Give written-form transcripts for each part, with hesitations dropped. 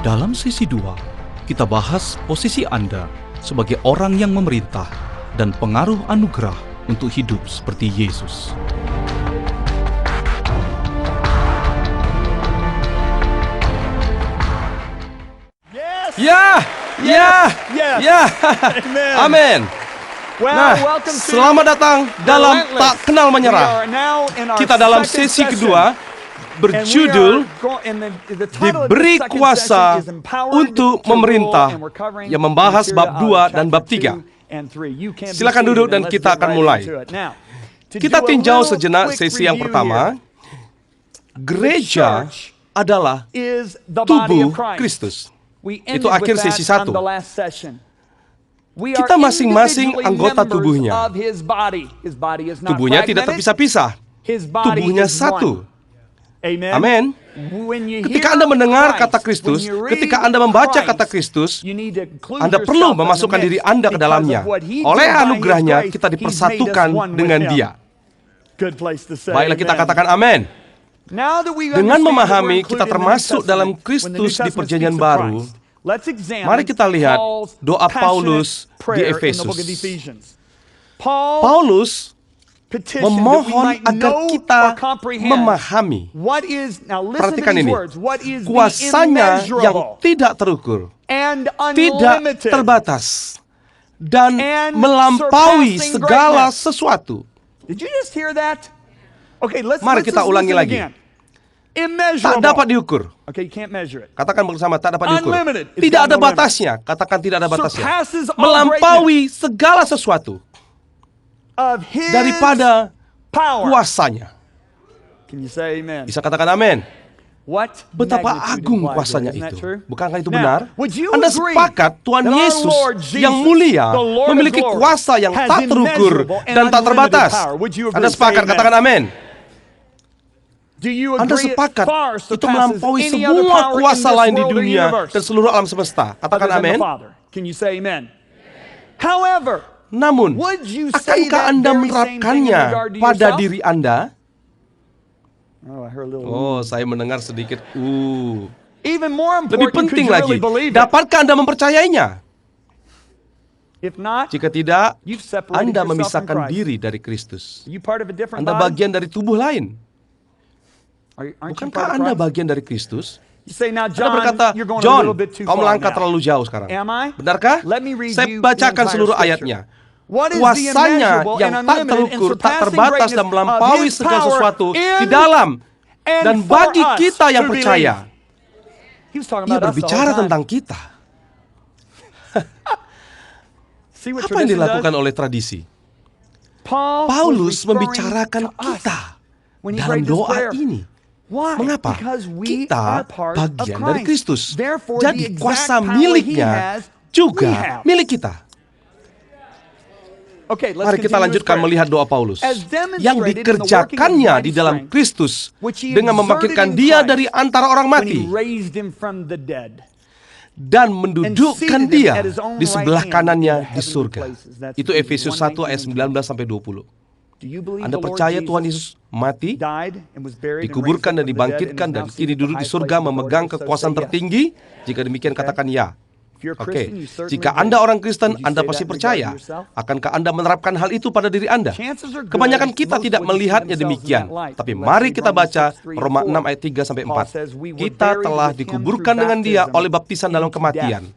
Dalam sesi 2, kita bahas posisi Anda sebagai orang yang memerintah dan pengaruh anugerah untuk hidup seperti Yesus. Ya. Amin. Nah, selamat datang dalam Tak Kenal Menyerah. Kita dalam sesi kedua berjudul Diberi Kuasa untuk Memerintah, yang membahas bab 2 dan bab 3. Silakan duduk dan kita akan mulai. Kita tinjau sejenak sesi yang pertama. Gereja adalah tubuh Kristus. Itu akhir sesi 1. Kita masing-masing anggota tubuhnya. Tubuhnya tidak terpisah-pisah. Tubuhnya satu. Amin. Ketika Anda mendengar kata Kristus, ketika Anda membaca kata Kristus, Anda perlu memasukkan diri Anda ke dalamnya. Oleh anugerahnya, kita dipersatukan dengan Dia. Baiklah, kita katakan amin. Dengan memahami kita termasuk dalam Kristus di Perjanjian Baru, mari kita lihat doa Paulus di Efesus. Paulus memohon agar kita memahami, perhatikan ini, kuasanya yang tidak terukur, tidak terbatas, dan melampaui segala sesuatu. Mari kita ulangi lagi. Tak dapat diukur. Katakan bersama, tak dapat diukur. Tidak ada batasnya. Katakan tidak ada batasnya. Melampaui segala sesuatu daripada kuasanya. Bisa katakan amin. Betapa agung kuasanya itu. Bukankah itu benar? Anda sepakat Tuhan Yesus yang mulia memiliki kuasa yang tak terukur dan tak terbatas. Anda sepakat, katakan amin. Anda sepakat itu melampaui semua kuasa lain di dunia dan seluruh alam semesta. Katakan amin. Namun, akankah Anda menerapkannya pada diri Anda? Oh, saya mendengar sedikit. Lebih penting lagi, dapatkah Anda mempercayainya? Jika tidak, Anda memisahkan diri dari Kristus. Anda bagian dari tubuh lain. Bukankah Anda bagian dari Kristus? Anda berkata, John, kau melangkah terlalu jauh sekarang. Benarkah? Saya bacakan seluruh ayatnya. Kuasanya yang tak terukur, tak terbatas, dan melampaui segala sesuatu di dalam dan bagi kita yang percaya. Ia berbicara tentang kita. Apa yang dilakukan oleh tradisi? Paulus membicarakan kita dalam doa ini. Mengapa? Kita bagian dari Kristus. Jadi kuasa miliknya juga milik kita. Mari kita lanjutkan melihat doa Paulus. Yang dikerjakannya di dalam Kristus dengan membangkitkan dia dari antara orang mati dan mendudukkan dia di sebelah kanannya di surga. Itu Efesus 1 ayat 19-20. Anda percaya Tuhan Yesus mati, dikuburkan dan dibangkitkan, dan kini duduk di surga memegang kekuasaan tertinggi? Jika demikian, katakan ya. Oke, jika Anda orang Kristen, Anda pasti percaya. Akankah Anda menerapkan hal itu pada diri Anda? Kebanyakan kita tidak melihatnya demikian. Tapi mari kita baca Roma 6 ayat 3-4. Kita telah dikuburkan dengan dia oleh baptisan dalam kematian,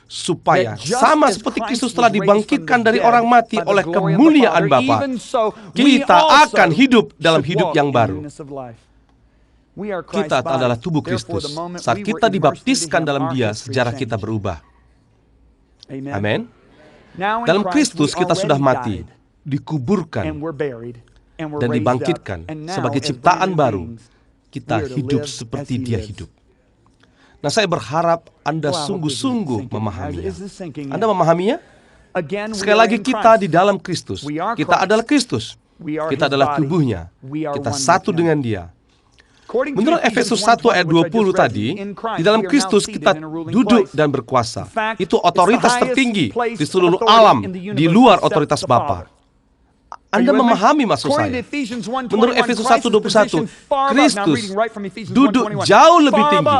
supaya sama seperti Kristus telah dibangkitkan dari orang mati oleh kemuliaan Bapa, kita akan hidup dalam hidup yang baru. Kita adalah tubuh Kristus. Saat kita dibaptiskan dalam Dia, sejarah kita berubah. Amin. Dalam Kristus kita sudah mati, dikuburkan, dan dibangkitkan sebagai ciptaan baru. Kita hidup seperti Dia hidup. Nah, saya berharap Anda sungguh-sungguh memahaminya. Anda memahaminya? Sekali lagi, kita di dalam Kristus. Kita adalah Kristus. Kita adalah tubuhnya. Kita satu dengan Dia. Menurut Efesus 1 ayat 20 tadi, di dalam Kristus kita duduk dan berkuasa. Itu otoritas tertinggi di seluruh alam, di luar otoritas Bapa. Anda memahami maksud saya? Menurut Efesus 1:21, Kristus duduk jauh lebih tinggi.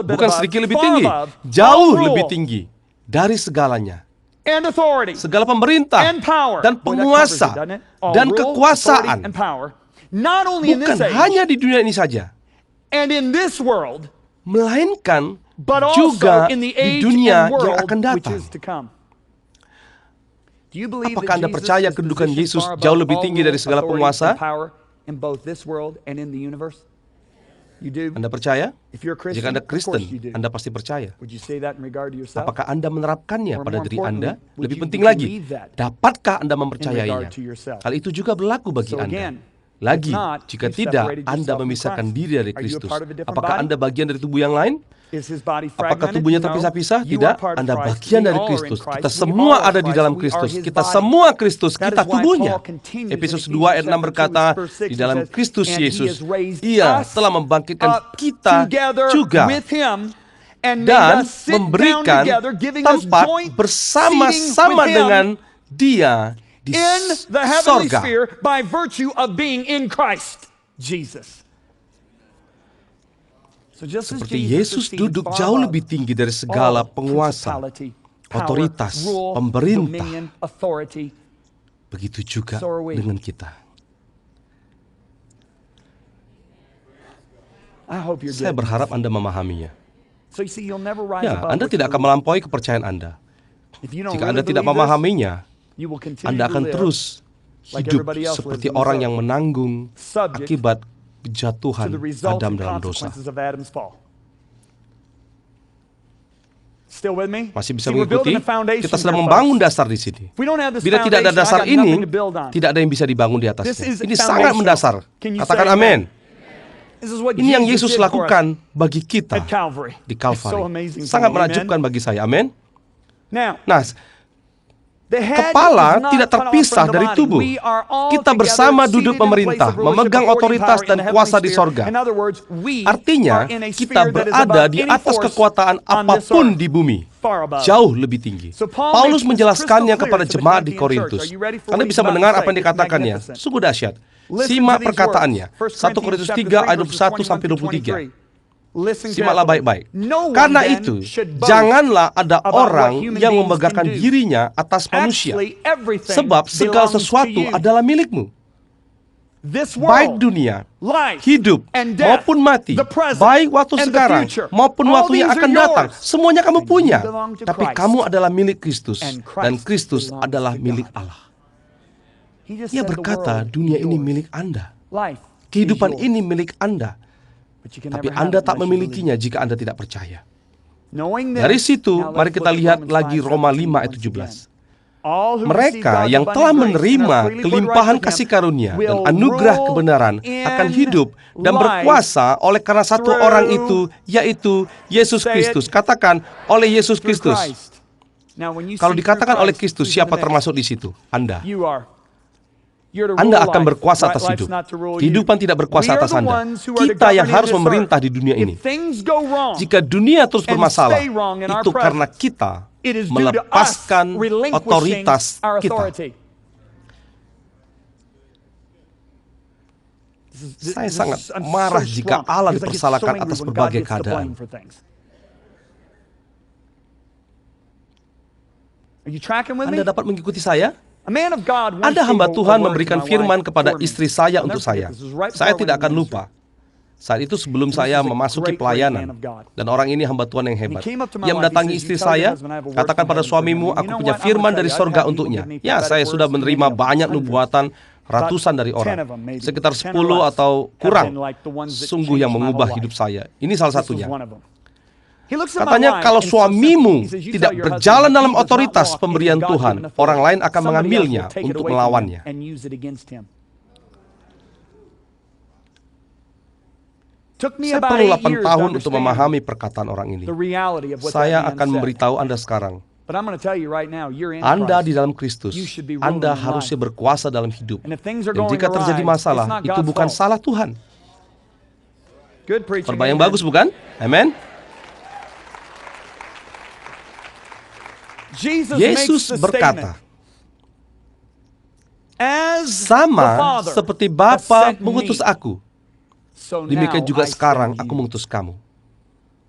Bukan sedikit lebih tinggi, jauh lebih tinggi dari segalanya. Segala pemerintah dan penguasa dan kekuasaan. Bukan hanya di dunia ini saja, melainkan juga di dunia yang akan datang. Apakah Anda percaya kedudukan Yesus jauh lebih tinggi dari segala penguasa? Anda percaya? Jika Anda Kristen, Anda pasti percaya. Apakah Anda menerapkannya pada diri Anda? Lebih penting lagi, dapatkah Anda mempercayainya? Hal itu juga berlaku bagi Anda. Lagi, jika tidak, Anda memisahkan diri dari Kristus. Apakah Anda bagian dari tubuh yang lain? Apakah tubuhnya terpisah-pisah? Tidak, Anda bagian dari Kristus. Kita semua ada di dalam Kristus. Kita semua Kristus, kita tubuhnya. Efesus 2 ayat 6 berkata, di dalam Kristus Yesus, Ia telah membangkitkan kita juga dan memberikan tempat bersama-sama dengan Dia di sorga. By virtue of being in Christ Jesus. Seperti Yesus duduk jauh lebih tinggi dari segala penguasa, otoritas, pemerintah. Begitu juga dengan kita. Saya berharap Anda memahaminya. Ya, Anda tidak akan melampaui kepercayaan Anda. Jika Anda tidak memahaminya, Anda akan terus hidup seperti orang yang menanggung akibat kejatuhan Adam dalam dosa. Masih bisa mengikuti? Kita sedang membangun dasar di sini. Bila tidak ada dasar ini, tidak ada yang bisa dibangun di atasnya. Ini sangat mendasar. Katakan amin. Ini yang Yesus lakukan bagi kita di Calvary. Sangat menakjubkan bagi saya. Amin. Nah, kepala tidak terpisah dari tubuh. Kita bersama duduk pemerintah, memegang otoritas dan kuasa di sorga. Artinya, kita berada di atas kekuatan apapun di bumi. Jauh lebih tinggi. Paulus menjelaskannya kepada jemaat di Korintus. Anda bisa mendengar apa yang dikatakannya. Sungguh dahsyat. Simak perkataannya. 1 Korintus 3 ayat 21-23. Simaklah baik-baik. Karena itu, janganlah ada orang yang memegahkan dirinya atas manusia, sebab segala sesuatu adalah milikmu. Baik dunia, hidup, maupun mati, baik waktu sekarang, maupun waktu yang akan datang, semuanya kamu punya. Tapi kamu adalah milik Kristus, dan Kristus adalah milik Allah. Ia berkata, dunia ini milik Anda. Kehidupan ini milik Anda. Tapi Anda tak memilikinya jika Anda tidak percaya. Dari situ, mari kita lihat lagi Roma 5 ayat 17. Mereka yang telah menerima kelimpahan kasih karunia dan anugerah kebenaran akan hidup dan berkuasa oleh karena satu orang itu, yaitu Yesus Kristus. Katakan, oleh Yesus Kristus. Kalau dikatakan oleh Kristus, siapa termasuk di situ? Anda. Anda akan berkuasa atas hidup. Kehidupan tidak berkuasa atas Anda. Kita yang harus memerintah di dunia ini. Jika dunia terus bermasalah, itu karena kita melepaskan otoritas kita. Saya sangat marah jika Allah dipersalahkan atas berbagai keadaan. Anda dapat mengikuti saya? Ada hamba Tuhan memberikan firman kepada istri saya untuk saya. Saya tidak akan lupa. Saat itu sebelum saya memasuki pelayanan. Dan orang ini hamba Tuhan yang hebat. Ia mendatangi istri saya, katakan pada suamimu, aku punya firman dari sorga untuknya. Ya, saya sudah menerima banyak nubuatan, ratusan dari orang. Sekitar 10 atau kurang. Sungguh yang mengubah hidup saya. Ini salah satunya. Katanya, kalau suamimu tidak berjalan dalam otoritas pemberian Tuhan, orang lain akan mengambilnya untuk melawannya. Saya perlu 8 tahun untuk memahami perkataan orang ini. Saya akan memberitahu Anda sekarang. Anda di dalam Kristus, Anda harusnya berkuasa dalam hidup. Dan jika terjadi masalah, itu bukan salah Tuhan. Khotbah yang bagus, bukan? Amen. Yesus berkata, Sama seperti Bapa mengutus aku, demikian juga sekarang aku mengutus kamu.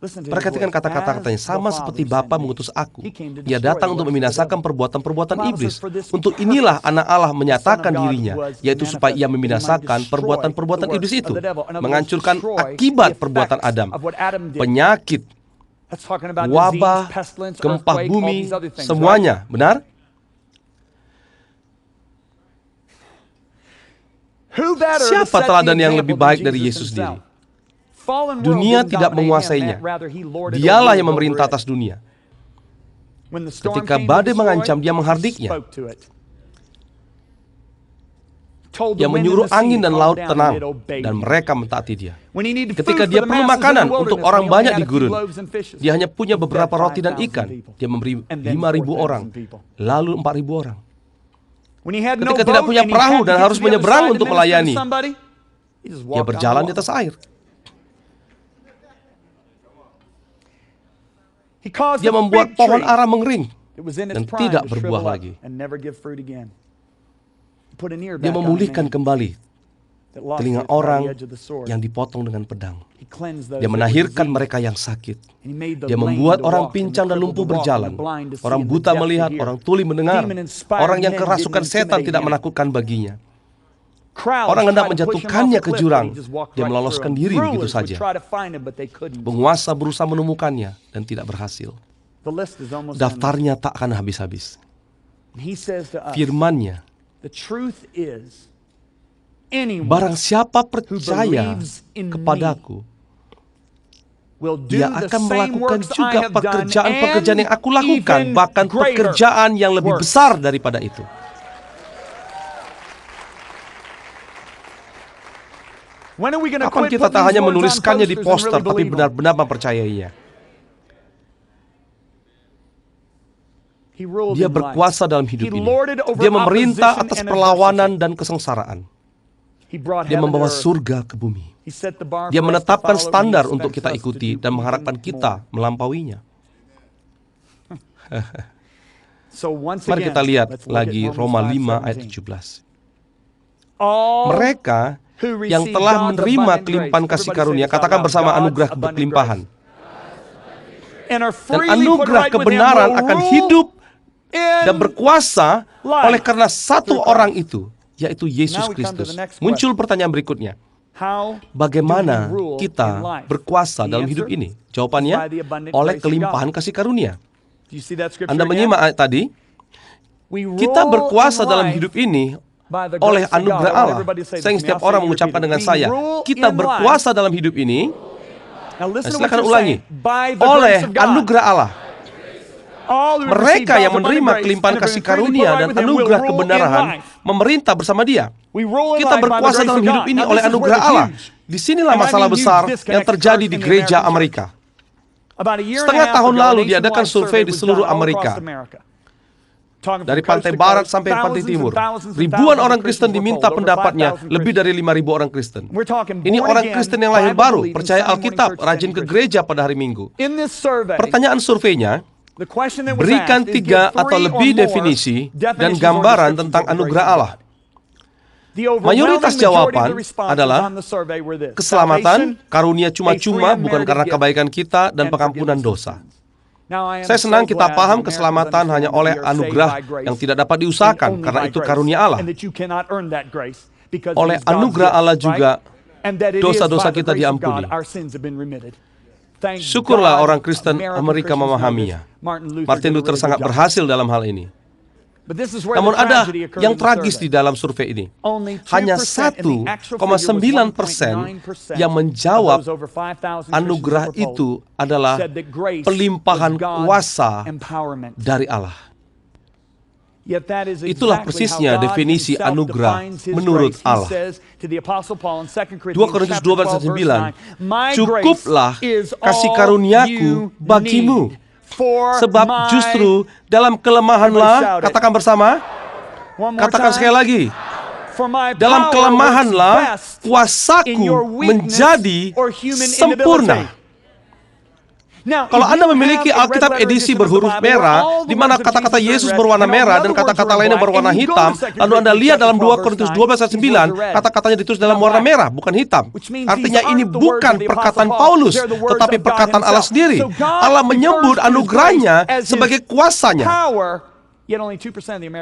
Perhatikan kata-katanya, sama seperti Bapa mengutus aku. Ia datang untuk membinasakan perbuatan-perbuatan iblis. Untuk inilah anak Allah menyatakan dirinya, yaitu supaya ia membinasakan perbuatan-perbuatan iblis itu, menghancurkan akibat perbuatan Adam, penyakit, wabah, gempa bumi, semuanya. Benar? Siapa teladan yang lebih baik dari Yesus sendiri? Dunia tidak menguasainya. Dialah yang memerintah atas dunia. Ketika badai mengancam, dia menghardiknya. Dia menyuruh angin dan laut tenang, dan mereka mentaati dia. Ketika dia perlu makanan untuk orang banyak di gurun, dia hanya punya beberapa roti dan ikan. Dia memberi 5.000 orang, lalu 4.000 orang. Ketika tidak punya perahu dan harus menyeberang untuk melayani, dia berjalan di atas air. Dia membuat pohon ara mengering dan tidak berbuah lagi. Dia memulihkan kembali telinga orang yang dipotong dengan pedang. Dia menahirkan mereka yang sakit. Dia membuat orang pincang dan lumpuh berjalan. Orang buta melihat, orang tuli mendengar. Orang yang kerasukan setan tidak menakutkan baginya. Orang hendak menjatuhkannya ke jurang. Dia meloloskan diri begitu saja. Penguasa berusaha menemukannya dan tidak berhasil. Daftarnya tak akan habis-habis. Firman-Nya, barang siapa percaya kepadaku, dia akan melakukan juga pekerjaan-pekerjaan yang aku lakukan, bahkan pekerjaan yang lebih besar daripada itu. Kapan kita tak hanya menuliskannya di poster, tapi benar-benar mempercayainya? Dia berkuasa dalam hidup ini. Dia memerintah atas perlawanan dan kesengsaraan. Dia membawa surga ke bumi. Dia menetapkan standar untuk kita ikuti dan mengharapkan kita melampauinya. Mari kita lihat lagi Roma 5 ayat 17. Mereka yang telah menerima kelimpahan kasih karunia, katakan bersama, anugerah berkelimpahan. Dan anugerah kebenaran akan hidup dan berkuasa oleh karena satu orang itu, yaitu Yesus Kristus. Muncul pertanyaan berikutnya. Bagaimana kita berkuasa dalam hidup ini? Jawabannya, oleh kelimpahan kasih karunia. Anda menyimak ayat tadi? Kita berkuasa dalam hidup ini oleh anugerah Allah. Saya ingin setiap orang mengucapkan dengan saya, kita berkuasa dalam hidup ini. Silakan ulangi. Oleh anugerah Allah. Mereka yang menerima kelimpahan kasih karunia dan anugerah kebenaran memerintah bersama Dia. Kita berkuasa dalam hidup ini oleh anugerah Allah. Disinilah masalah besar yang terjadi di gereja Amerika. Setengah tahun lalu diadakan survei di seluruh Amerika. Dari pantai barat sampai pantai timur, ribuan orang Kristen diminta pendapatnya, lebih dari 5.000 orang Kristen. Ini orang Kristen yang lahir baru, percaya Alkitab, rajin ke gereja pada hari Minggu. Pertanyaan surveinya, berikan 3 atau lebih definisi dan gambaran tentang anugerah Allah. Mayoritas jawaban adalah keselamatan, karunia cuma-cuma, bukan karena kebaikan kita, dan pengampunan dosa. Saya senang kita paham keselamatan hanya oleh anugerah yang tidak dapat diusahakan, karena itu karunia Allah. Oleh anugerah Allah juga, dosa-dosa kita diampuni. Syukurlah orang Kristen Amerika memahaminya. Martin Luther sangat berhasil dalam hal ini. Namun ada yang tragis di dalam survei ini. Hanya 1,9% yang menjawab anugerah itu adalah pelimpahan kuasa dari Allah. Itulah persisnya definisi anugerah menurut Allah. 2 Korintus 12:9, cukuplah kasih karuniaku bagimu, sebab justru dalam kelemahanlah, katakan bersama, katakan sekali lagi, dalam kelemahanlah kuasaku menjadi sempurna. Kalau Anda memiliki Alkitab edisi berhuruf merah, di mana kata-kata Yesus berwarna merah dan kata-kata lainnya berwarna hitam, lalu Anda lihat dalam 2 Korintus 12 ayat 9, kata-katanya ditulis dalam warna merah, bukan hitam. Artinya ini bukan perkataan Paulus, tetapi perkataan Allah sendiri. Allah menyebut anugerahnya sebagai kuasanya.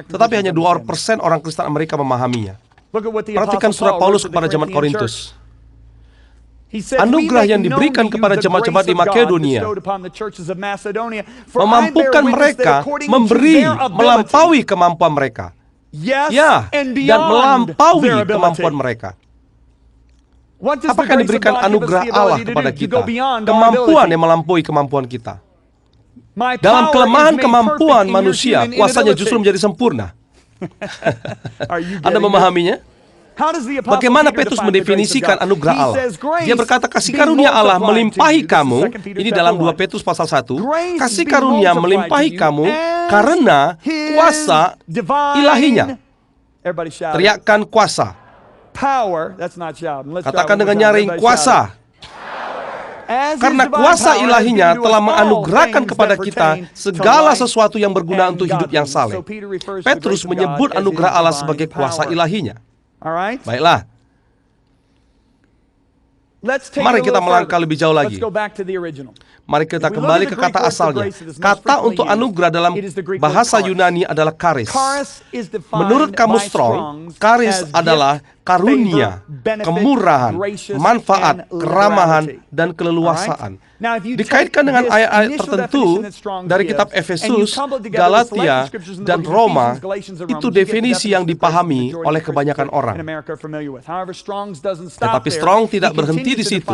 Tetapi hanya 2% orang Kristen Amerika memahaminya. Perhatikan surat Paulus kepada jemaat Korintus. Anugerah yang diberikan kepada jemaat-jemaat di Makedonia memampukan mereka memberi melampaui kemampuan mereka. Ya, dan melampaui kemampuan mereka. Apakah yang diberikan anugerah Allah kepada kita? Kemampuan yang melampaui kemampuan kita. Dalam kelemahan kemampuan manusia, kuasanya justru menjadi sempurna. Anda memahaminya? Bagaimana Petrus mendefinisikan anugerah Allah? Dia berkata, kasih karunia Allah melimpahi kamu. Ini dalam 2 Petrus pasal 1. Kasih karunia melimpahi kamu karena kuasa ilahinya. Teriakkan kuasa. Katakan dengan nyaring, kuasa. Karena kuasa ilahinya telah menganugerahkan kepada kita segala sesuatu yang berguna untuk hidup yang saleh. Petrus menyebut anugerah Allah sebagai kuasa ilahinya. Baiklah. Mari kita melangkah lebih jauh lagi. Mari kita kembali ke kata asalnya. Kata untuk anugerah dalam bahasa Yunani adalah charis. Menurut Kamus Strong, charis adalah karunia, kemurahan, manfaat, keramahan, dan keleluasaan. Dikaitkan dengan ayat-ayat tertentu dari kitab Efesus, Galatia, dan Roma, itu definisi yang dipahami oleh kebanyakan orang. Tetapi Strong tidak berhenti di situ.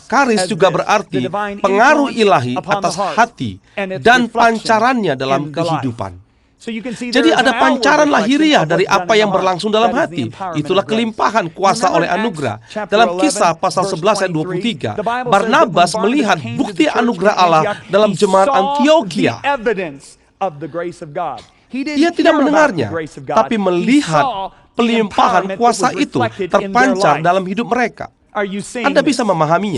Charis juga berarti pengaruh ilahi atas hati dan pancarannya dalam kehidupan. Jadi ada pancaran lahiriah dari apa yang berlangsung dalam hati. Itulah kelimpahan kuasa oleh anugerah. Dalam Kisah pasal 11 ayat 23, Barnabas melihat bukti anugerah Allah dalam jemaat Antioquia. Ia tidak mendengarnya, tapi melihat pelimpahan kuasa itu terpancar dalam hidup mereka. Anda bisa memahaminya.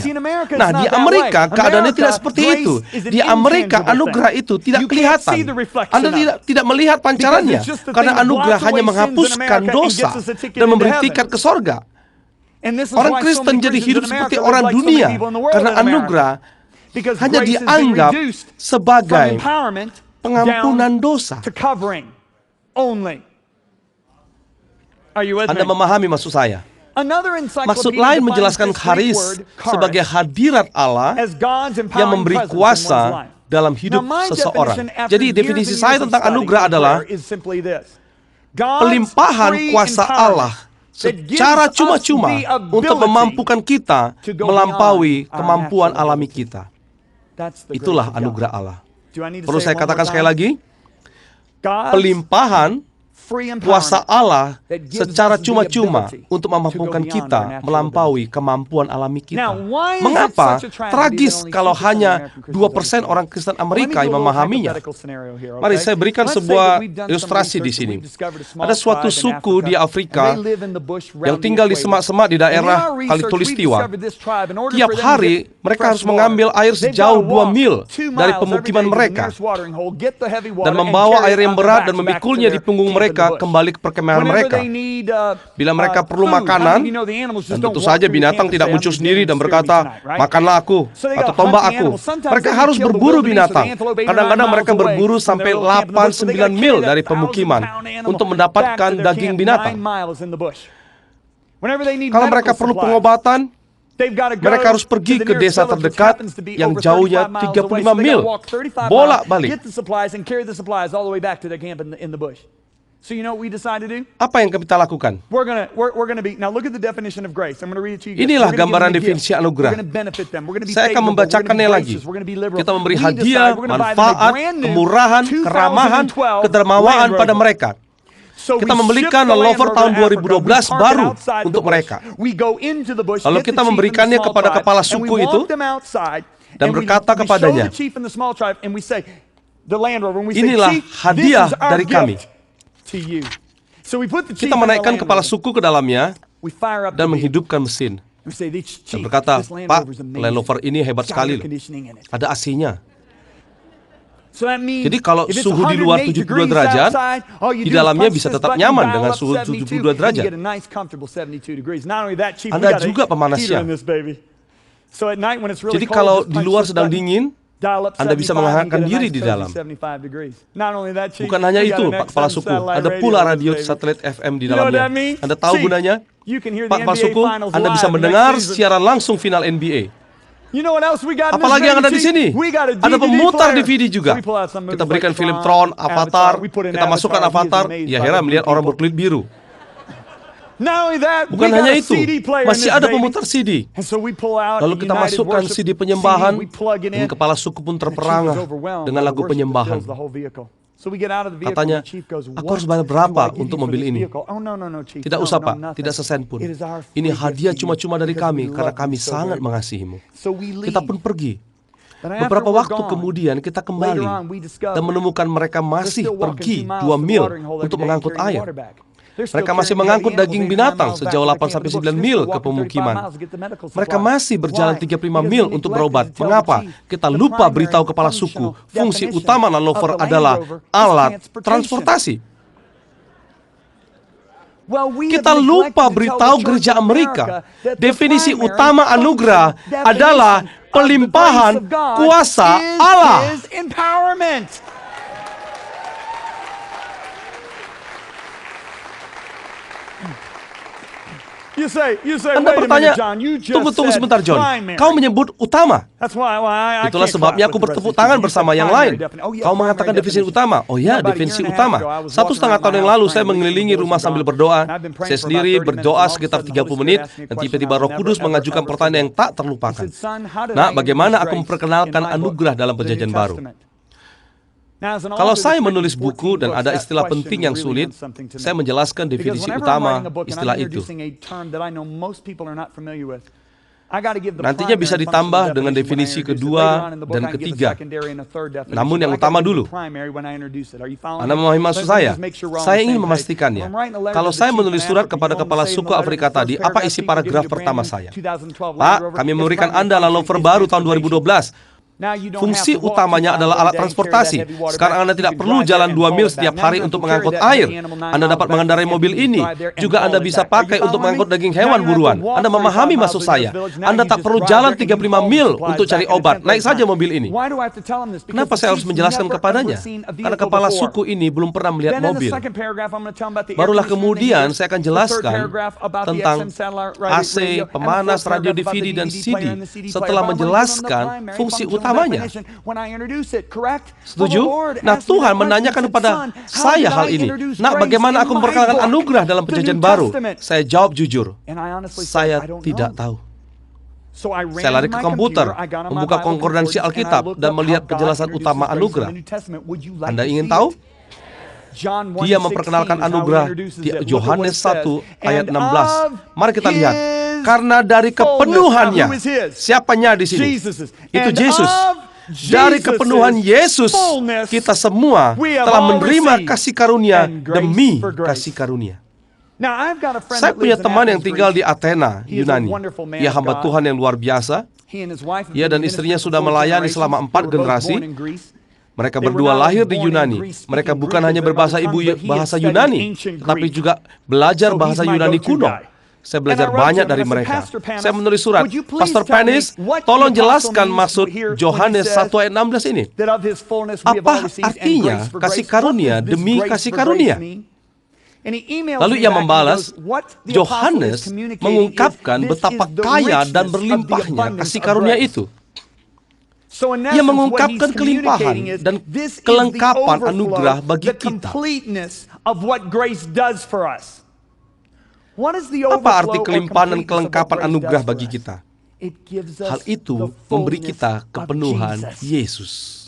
Nah, di Amerika keadaannya tidak seperti itu. Di Amerika anugerah itu tidak kelihatan. Anda tidak melihat pancarannya, karena anugerah hanya menghapuskan dosa dan memberi tiket ke sorga. Orang Kristen jadi hidup seperti orang dunia, karena anugerah hanya dianggap sebagai pengampunan dosa. Anda memahami maksud saya? Maksud lain menjelaskan charis sebagai hadirat Allah yang memberi kuasa dalam hidup seseorang. Jadi definisi saya tentang anugerah adalah pelimpahan kuasa Allah secara cuma-cuma untuk memampukan kita melampaui kemampuan alami kita. Itulah anugerah Allah. Perlu saya katakan sekali lagi? Pelimpahan kuasa Allah secara cuma-cuma untuk memampukan kita melampaui kemampuan alami kita. Mengapa tragis kalau hanya 2% orang Kristen Amerika yang memahaminya? Mari saya berikan sebuah ilustrasi di sini. Ada suatu suku di Afrika yang tinggal di semak-semak di daerah Khalitulistiwa. Tiap hari mereka harus mengambil air sejauh 2 mil dari pemukiman mereka dan membawa air yang berat dan memikulnya di punggung mereka kembali ke perkemahan mereka. Bila mereka perlu makanan, dan tentu saja binatang tidak muncul sendiri dan berkata, makanlah aku, atau tombak aku. Mereka harus berburu binatang. Kadang-kadang mereka berburu sampai 8-9 mil dari pemukiman untuk mendapatkan daging binatang. Kalau mereka perlu pengobatan, mereka harus pergi ke desa terdekat yang jauhnya 35 mil, bolak-balik. Apa yang kita lakukan? Inilah gambaran definisi anugerah. Saya akan membacakannya lagi. Kita memberi hadiah, manfaat, kemurahan, keramahan, kedermawaan pada mereka. Kita membelikan lover tahun 2012 baru untuk mereka. Lalu kita memberikannya kepada kepala suku itu dan berkata kepadanya, inilah hadiah dari kami. Kita menaikkan kepala suku ke dalamnya dan menghidupkan mesin. dan berkata, "Pak, Land Rover ini hebat sekali loh. Ada AC-nya." Jadi kalau suhu di luar 72 derajat, di dalamnya bisa tetap nyaman dengan suhu 72 derajat. Anda juga pemanasnya. Jadi kalau di luar sedang dingin, Anda bisa menghangatkan diri di dalam. Bukan hanya itu, Pak Kepala Suku, ada pula radio satelit FM di dalamnya. Anda tahu gunanya? Pak Kepala Suku, Anda bisa mendengar siaran langsung final NBA. Apalagi yang ada di sini, ada pemutar DVD juga. Kita berikan film Tron, Avatar, kita masukkan Avatar, ya heran melihat orang berkulit biru. Bukan hanya itu, masih ada pemutar CD. Lalu kita masukkan CD penyembahan, dan Kepala Suku pun terperangah dengan lagu penyembahan. Katanya, "Aku harus bayar berapa untuk mobil ini?" "Tidak usah, Pak, tidak sesen pun. Ini hadiah cuma-cuma dari kami karena kami sangat mengasihimu." Kita pun pergi. Beberapa waktu kemudian kita kembali dan menemukan mereka masih pergi 2 mil untuk mengangkut air. Mereka masih mengangkut daging binatang sejauh 8-9 mil ke pemukiman. Mereka masih berjalan 35 mil untuk berobat. Mengapa? Kita lupa beritahu Kepala Suku, fungsi utama Land Rover adalah alat transportasi. Kita lupa beritahu gereja Amerika, definisi utama anugerah adalah pelimpahan kuasa Allah. Anda bertanya, tunggu sebentar John, kau menyebut utama. Itulah sebabnya aku bertepuk tangan bersama yang lain. Kau mengatakan definisi utama. Oh ya, definisi utama. 1,5 tahun yang lalu saya mengelilingi rumah sambil berdoa. Saya sendiri berdoa sekitar 30 menit dan tiba-tiba Roh Kudus mengajukan pertanyaan yang tak terlupakan. Nah, bagaimana aku memperkenalkan anugerah dalam perjanjian baru? Kalau saya menulis buku dan ada istilah penting yang sulit, saya menjelaskan definisi utama istilah itu. Nantinya bisa ditambah dengan definisi kedua dan ketiga. Namun yang utama dulu. Anda memahami maksud saya? Saya ingin memastikannya. Kalau saya menulis surat kepada Kepala Suku Afrika tadi, apa isi paragraf pertama saya? "Pak, kami memberikan Anda Land Rover baru tahun 2012. Fungsi utamanya adalah alat transportasi. Sekarang Anda tidak perlu jalan 2 mil setiap hari untuk mengangkut air. Anda dapat mengendarai mobil ini. Juga Anda bisa pakai untuk mengangkut daging hewan buruan. Anda memahami maksud saya? Anda tak perlu jalan 35 mil untuk cari obat. Naik saja mobil ini." Kenapa saya harus menjelaskan kepadanya? Karena Kepala Suku ini belum pernah melihat mobil. Barulah kemudian saya akan jelaskan tentang AC, pemanas, radio DVD, dan CD setelah menjelaskan fungsi utamanya. Setuju? Nah, Tuhan menanyakan kepada saya hal ini. "Nak, bagaimana aku memperkenalkan anugerah dalam perjanjian baru?" Saya jawab jujur, saya tidak tahu. Saya lari ke komputer, membuka konkordansi Alkitab, dan melihat penjelasan utama anugerah. Anda ingin tahu? Dia memperkenalkan anugerah di Yohanes 1 ayat 16. Mari kita lihat. Karena dari kepenuhannya, siapanya di sini? Itu Yesus. Dari kepenuhan Yesus, kita semua telah menerima kasih karunia demi kasih karunia. Saya punya teman yang tinggal di Athena, Yunani. Ia hamba Tuhan yang luar biasa. Ia dan istrinya sudah melayani selama 4 generasi. Mereka berdua lahir di Yunani. Mereka bukan hanya berbahasa ibu bahasa Yunani, tetapi juga belajar bahasa Yunani kuno. Saya belajar banyak dari mereka. Saya menulis surat, "Pastor Panis, tolong jelaskan maksud Yohanes 1 ayat 16 ini. Apa artinya kasih karunia demi kasih karunia?" Lalu ia membalas, Yohanes mengungkapkan betapa kaya dan berlimpahnya kasih karunia itu. Ia mengungkapkan kelimpahan dan kelengkapan anugerah bagi kita. Apa arti kelimpahan dan kelengkapan anugerah bagi kita? Hal itu memberi kita kepenuhan Yesus.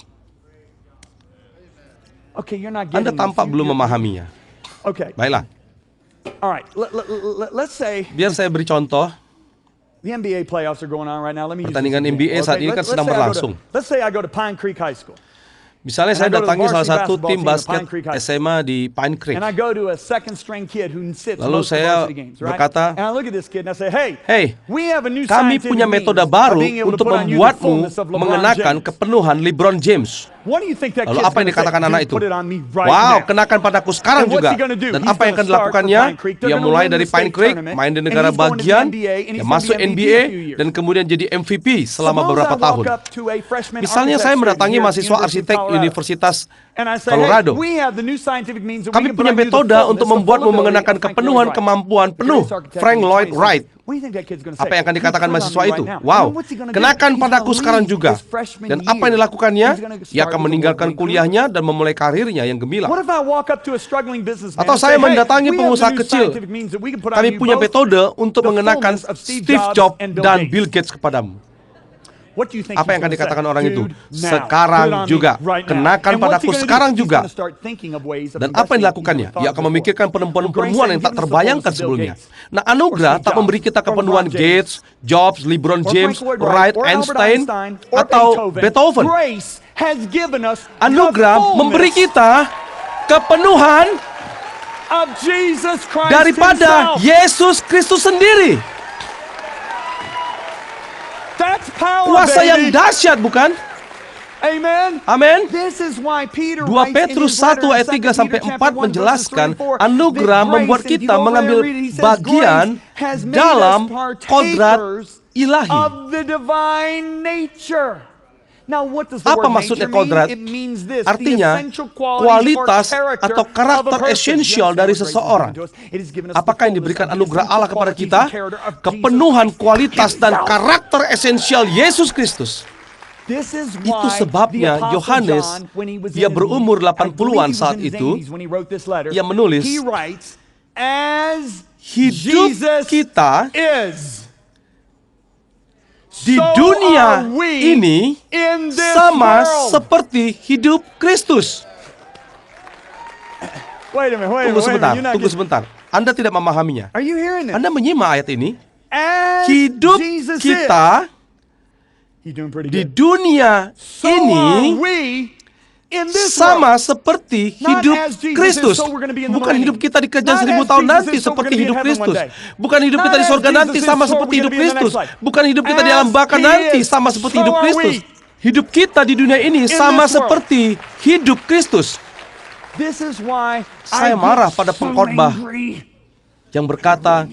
Anda tampak belum memahaminya. Baiklah. Biar saya beri contoh. Pertandingan NBA saat ini kan sedang berlangsung. Misalnya saya datangi salah satu tim basket SMA di Pine Creek. Lalu saya berkata, "Hey, kami punya metode baru untuk membuatmu mengenakan kepenuhan LeBron James." Lalu apa yang dikatakan anak itu? Wow, kenakan padaku sekarang juga. Dan apa yang akan dilakukannya? Dia mulai dari Pine Creek, main di negara bagian, dia masuk NBA, dan kemudian jadi MVP selama beberapa tahun. Misalnya saya mendatangi mahasiswa arsitek Universitas Colorado. Kami punya metode untuk membuatmu mengenakan kepenuhan kemampuan penuh Frank Lloyd Wright. Apa yang akan dikatakan mahasiswa itu? Wow, kenakan padaku sekarang juga. Dan apa yang dilakukannya? Ia akan meninggalkan kuliahnya dan memulai karirnya yang gemilang. Atau saya mendatangi pengusaha kecil. Kami punya metode untuk mengenakan Steve Jobs dan Bill Gates kepadamu. Apa yang akan dikatakan orang itu? Sekarang juga. Kenakan padaku sekarang juga. Dan apa yang dilakukannya? Ia akan memikirkan perempuan-perempuan yang tak terbayangkan sebelumnya. Nah, anugerah tak memberi kita kepenuhan Gates, Jobs, LeBron James, Wright, Einstein, atau Beethoven. Anugerah memberi kita kepenuhan daripada Yesus Kristus sendiri. Kuasa yang dahsyat, bukan? Amin. 2 Petrus 1 ayat 3-4 menjelaskan anugerah membuat kita mengambil bagian dalam kodrat ilahi. Apa maksudnya kodrat? Artinya kualitas atau karakter esensial dari seseorang. Apakah yang diberikan anugerah Allah kepada kita? Kepenuhan kualitas dan karakter esensial Yesus Kristus. Itu sebabnya Yohanes, dia berumur 80-an saat itu, ia menulis, hidup kita di dunia ini sama seperti hidup Kristus. Tunggu sebentar. Anda tidak memahaminya. Anda menyimak ayat ini. Hidup kita di dunia ini sama seperti hidup Kristus. Bukan hidup kita di kerajaan 1000 tahun nanti seperti hidup Kristus. Bukan hidup kita di surga nanti sama seperti hidup Kristus. Bukan hidup kita di alam baka nanti sama seperti hidup Kristus. Hidup kita di dunia ini sama seperti hidup Kristus. Saya marah pada pengkhotbah yang berkata,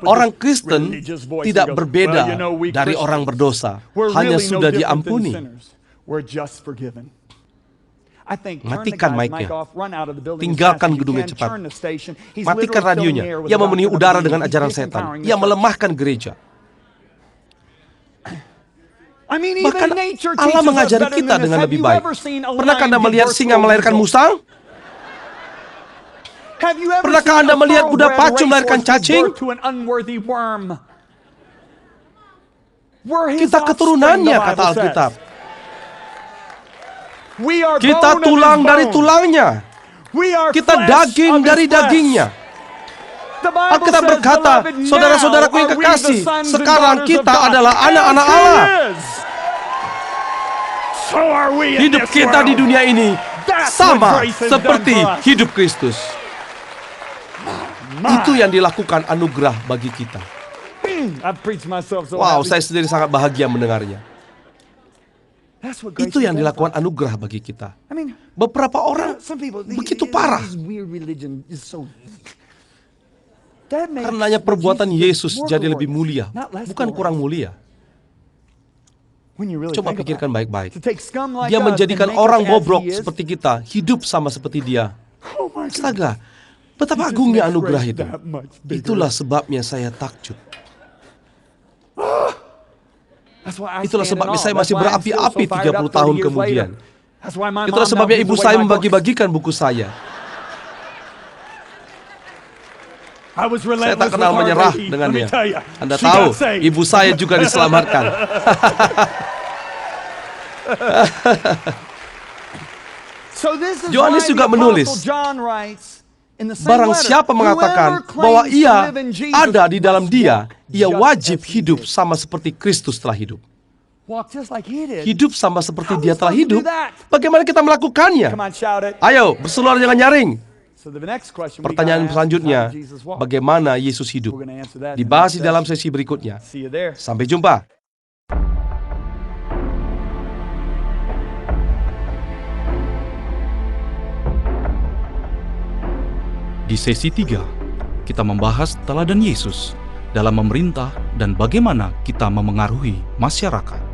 orang Kristen tidak berbeda dari orang berdosa, hanya sudah diampuni. Matikan mic-nya. Tinggalkan gedungnya cepat. Matikan radionya. Ia memenuhi udara dengan ajaran setan. Ia melemahkan gereja. Bahkan Allah mengajari kita dengan lebih baik. Pernahkah Anda melihat singa melahirkan musang? Pernahkah Anda melihat kuda pacu melahirkan cacing? Kita keturunannya, kata Alkitab. Kita tulang dari tulangnya. Kita daging dari dagingnya. Alkitab berkata, saudara-saudaraku yang kekasih, sekarang kita adalah anak-anak Allah. Hidup kita di dunia ini sama seperti hidup Kristus. Itu yang dilakukan anugerah bagi kita. Wow, saya sendiri sangat bahagia mendengarnya. Itu yang dilakukan anugerah bagi kita. Beberapa orang begitu parah. Karenanya perbuatan Yesus jadi lebih mulia, bukan kurang mulia. Coba pikirkan baik-baik. Dia menjadikan orang bobrok seperti kita hidup sama seperti dia. Astaga, betapa agungnya anugerah itu. Itulah sebabnya saya takjub. Itulah sebabnya saya masih berapi-api 30 tahun kemudian. Itulah sebabnya ibu saya membagi-bagikan buku saya. Saya tak kenal menyerah dengannya. Anda tahu, ibu saya juga diselamatkan. Yohanes juga menulis, barang siapa mengatakan bahwa ia ada di dalam dia, ia wajib hidup sama seperti Kristus telah hidup. walk just like he did. hidup sama seperti How dia are we telah supposed to hidup, do that? bagaimana kita melakukannya? Come on, shout it. Ayo, berseluar jangan nyaring. So the next question we Pertanyaan gotta ask is, selanjutnya, how did Jesus walk? bagaimana Yesus hidup? We're gonna answer that in the Dibahas next di dalam session. sesi berikutnya. See you there. Sampai jumpa. Di sesi 3, kita membahas teladan Yesus dalam memerintah dan bagaimana kita memengaruhi masyarakat.